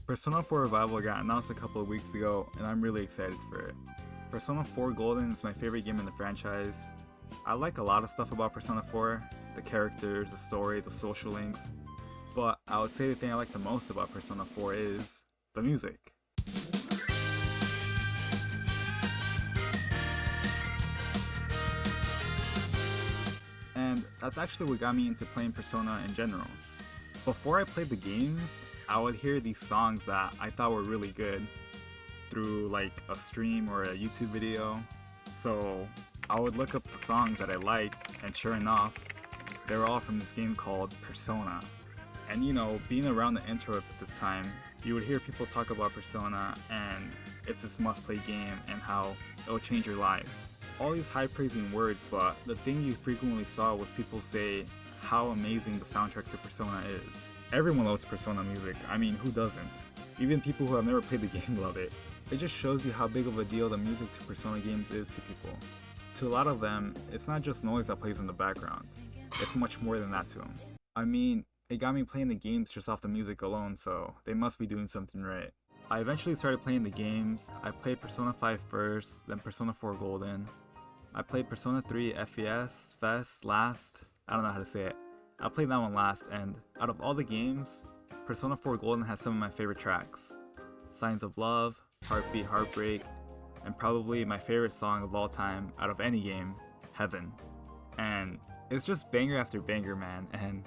Persona 4 Revival got announced a couple of weeks ago, and I'm really excited for it. Persona 4 Golden is my favorite game in the franchise. I like a lot of stuff about Persona 4, the characters, the story, the social links, but I would say the thing I like the most about Persona 4 is the music. And that's actually what got me into playing Persona in general. Before I played the games, I would hear these songs that I thought were really good through like a stream or a YouTube video. So I would look up the songs that I liked, and sure enough, they were all from this game called Persona. And you know, being around the interwebs at this time, you would hear people talk about Persona and it's this must-play game and how it'll change your life. All these high-praising words, but the thing you frequently saw was people say how amazing the soundtrack to Persona is. Everyone loves Persona music, I mean, who doesn't? Even people who have never played the game love it. It just shows you how big of a deal the music to Persona games is to people. To a lot of them, it's not just noise that plays in the background. It's much more than that to them. I mean, it got me playing the games just off the music alone, so they must be doing something right. I eventually started playing the games. I played Persona 5 first, then Persona 4 Golden. I played Persona 3 FES last. I don't know how to say it. I played that one last, and out of all the games, Persona 4 Golden has some of my favorite tracks. Signs of Love, Heartbeat Heartbreak, and probably my favorite song of all time out of any game, Heaven. And it's just banger after banger, man, and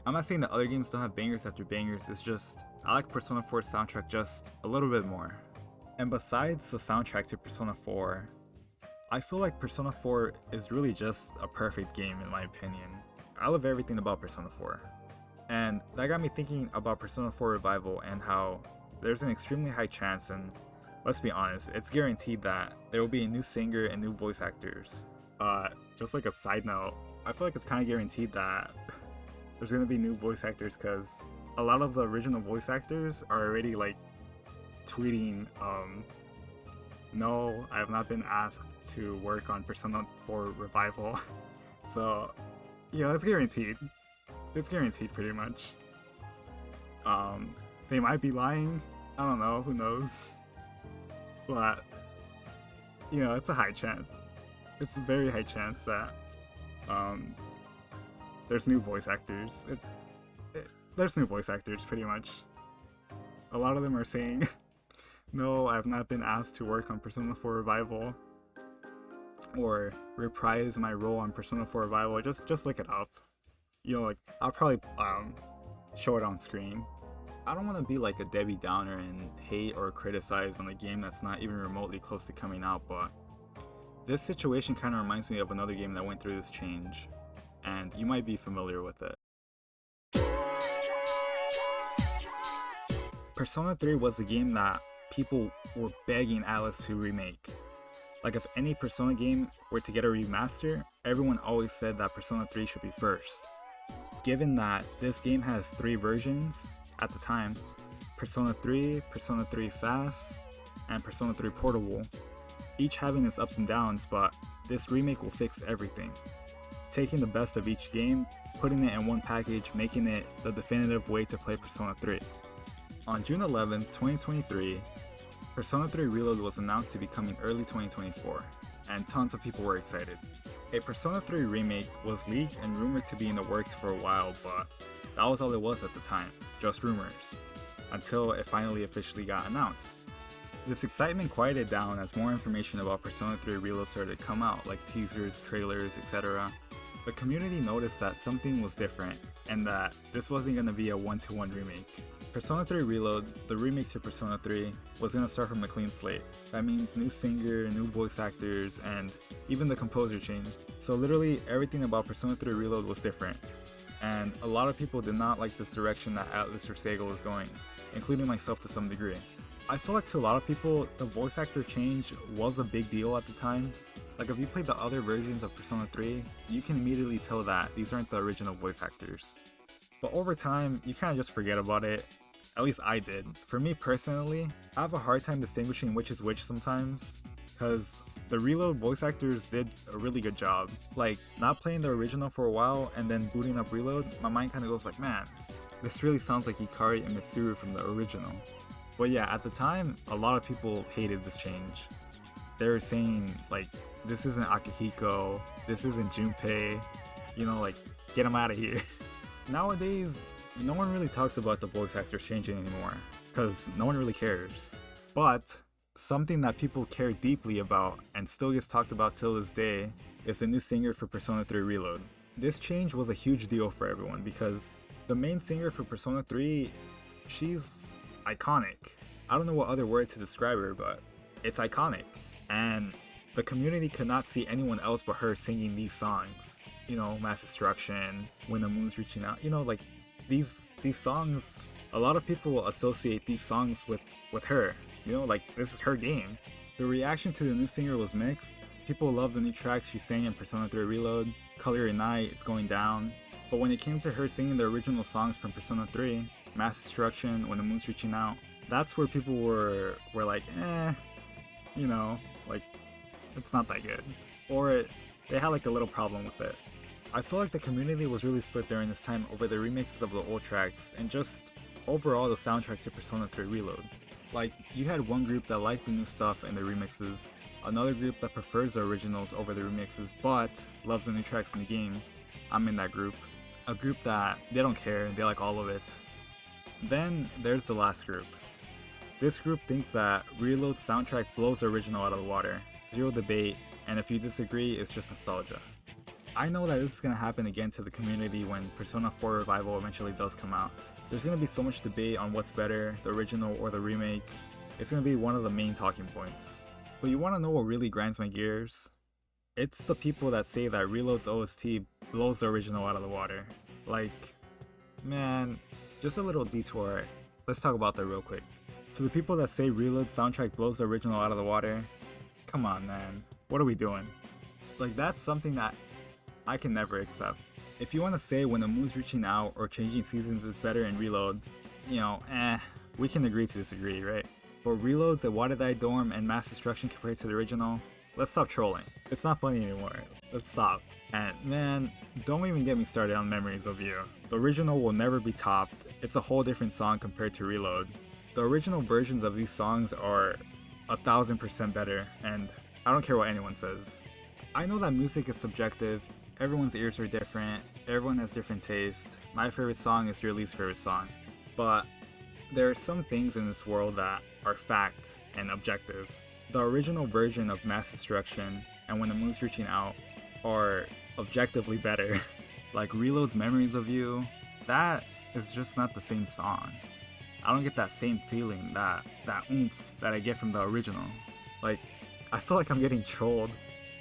I'm not saying that other games don't have bangers after bangers, it's just I like Persona 4's soundtrack just a little bit more. And besides the soundtrack to Persona 4, I feel like Persona 4 is really just a perfect game in my opinion. I love everything about Persona 4. And that got me thinking about Persona 4 Revival and how there's an extremely high chance, and let's be honest, it's guaranteed that there will be a new singer and new voice actors. Just like a side note, I feel like it's kind of guaranteed that there's gonna be new voice actors because a lot of the original voice actors are already like tweeting, no, I have not been asked to work on Persona 4 Revival. So, yeah, it's guaranteed. It's guaranteed pretty much. They might be lying. I don't know, who knows. But, you know, it's a high chance. It's a very high chance that there's new voice actors. There's new voice actors pretty much. A lot of them are saying, no, I have not been asked to work on Persona 4 Revival or reprise my role on Persona 4 Revival. Just look it up. You know, like, I'll probably show it on screen. I don't want to be like a Debbie Downer and hate or criticize on a game that's not even remotely close to coming out, but this situation kind of reminds me of another game that went through this change, and you might be familiar with it. Persona 3 was the game that people were begging Atlus to remake. Like, if any Persona game were to get a remaster, everyone always said that Persona 3 should be first. Given that this game has 3 versions at the time, Persona 3, Persona 3 Fast, and Persona 3 Portable, each having its ups and downs, but this remake will fix everything. Taking the best of each game, putting it in one package, making it the definitive way to play Persona 3. On June 11th, 2023, Persona 3 Reload was announced to be coming early 2024, and tons of people were excited. A Persona 3 remake was leaked and rumored to be in the works for a while, but that was all it was at the time, just rumors, until it finally officially got announced. This excitement quieted down as more information about Persona 3 Reload started to come out, like teasers, trailers, etc. The community noticed that something was different, and that this wasn't going to be a one-to-one remake. Persona 3 Reload, the remake to Persona 3, was going to start from a clean slate. That means new singer, new voice actors, and even the composer changed. So literally everything about Persona 3 Reload was different. And a lot of people did not like this direction that Atlus or Sega was going, including myself to some degree. I feel like to a lot of people, the voice actor change was a big deal at the time. Like, if you played the other versions of Persona 3, you can immediately tell that these aren't the original voice actors. But over time, you kind of just forget about it. At least I did. For me personally, I have a hard time distinguishing which is which sometimes, because the Reload voice actors did a really good job. Like, not playing the original for a while and then booting up Reload, my mind kind of goes like, man, this really sounds like Ikari and Mitsuru from the original. But yeah, at the time, a lot of people hated this change. They were saying, like, this isn't Akihiko, this isn't Junpei, you know, like, get him out of here. Nowadays, no one really talks about the voice actors changing anymore, because no one really cares. But something that people care deeply about and still gets talked about till this day is the new singer for Persona 3 Reload. This change was a huge deal for everyone because the main singer for Persona 3, she's iconic. I don't know what other word to describe her, but it's iconic. And the community could not see anyone else but her singing these songs. You know, Mass Destruction, When the Moon's Reaching Out. You know, like these songs, a lot of people associate these songs with her. You know, like this is her game. The reaction to the new singer was mixed. People loved the new tracks she sang in Persona 3 Reload, Color Your Night, It's Going Down. But when it came to her singing the original songs from Persona 3, Mass Destruction, When the Moon's Reaching Out, that's where people were like, you know, like, it's not that good. Or they had like a little problem with it. I feel like the community was really split during this time over the remixes of the old tracks and just overall the soundtrack to Persona 3 Reload. Like, you had one group that liked the new stuff and the remixes, another group that prefers the originals over the remixes but loves the new tracks in the game. I'm in that group. A group that they don't care, they like all of it. Then there's the last group. This group thinks that Reload's soundtrack blows the original out of the water, zero debate, and if you disagree, it's just nostalgia. I know that this is going to happen again to the community when Persona 4 Revival eventually does come out. There's going to be so much debate on what's better, the original or the remake. It's going to be one of the main talking points. But you want to know what really grinds my gears? It's the people that say that Reload's OST blows the original out of the water. Like, man, just a little detour. Let's talk about that real quick. To the people that say Reload's soundtrack blows the original out of the water, come on, man. What are we doing? Like, that's something that I can never accept. If you want to say When the Moon's Reaching Out or Changing Seasons is better in Reload, you know, we can agree to disagree, right? But Reload's at Why Did I Dorm and Mass Destruction compared to the original, let's stop trolling. It's not funny anymore. Let's stop. And man, don't even get me started on Memories of You. The original will never be topped. It's a whole different song compared to Reload. The original versions of these songs are 1000% better, and I don't care what anyone says. I know that music is subjective. Everyone's ears are different, everyone has different taste. My favorite song is your least favorite song. But there are some things in this world that are fact and objective. The original version of Mass Destruction and When the Moon's Reaching Out are objectively better. Like Reload's Memories of You, that is just not the same song. I don't get that same feeling, that oomph that I get from the original. Like, I feel like I'm getting trolled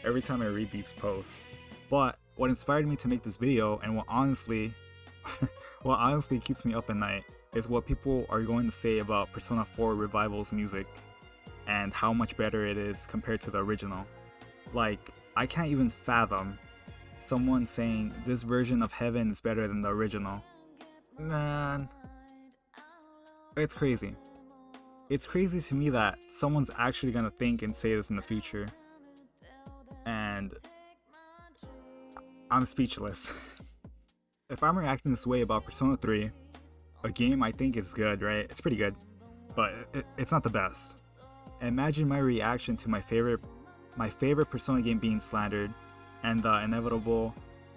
every time I read these posts. But what inspired me to make this video, and what honestly keeps me up at night, is what people are going to say about Persona 4 Revival's music and how much better it is compared to the original. Like, I can't even fathom someone saying this version of Heaven is better than the original. Man, it's crazy. It's crazy to me that someone's actually gonna think and say this in the future. And I'm speechless. If I'm reacting this way about Persona 3, a game I think is good, right? It's pretty good, but it's not the best. Imagine my reaction to my favorite Persona game being slandered, and the inevitable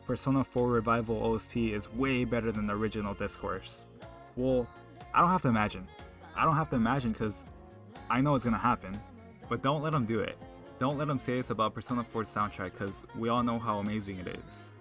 Persona 4 Revival OST is way better than the original discourse. Well, I don't have to imagine. I don't have to imagine because I know it's gonna happen. But don't let them do it. Don't let them say this about Persona 4's soundtrack because we all know how amazing it is.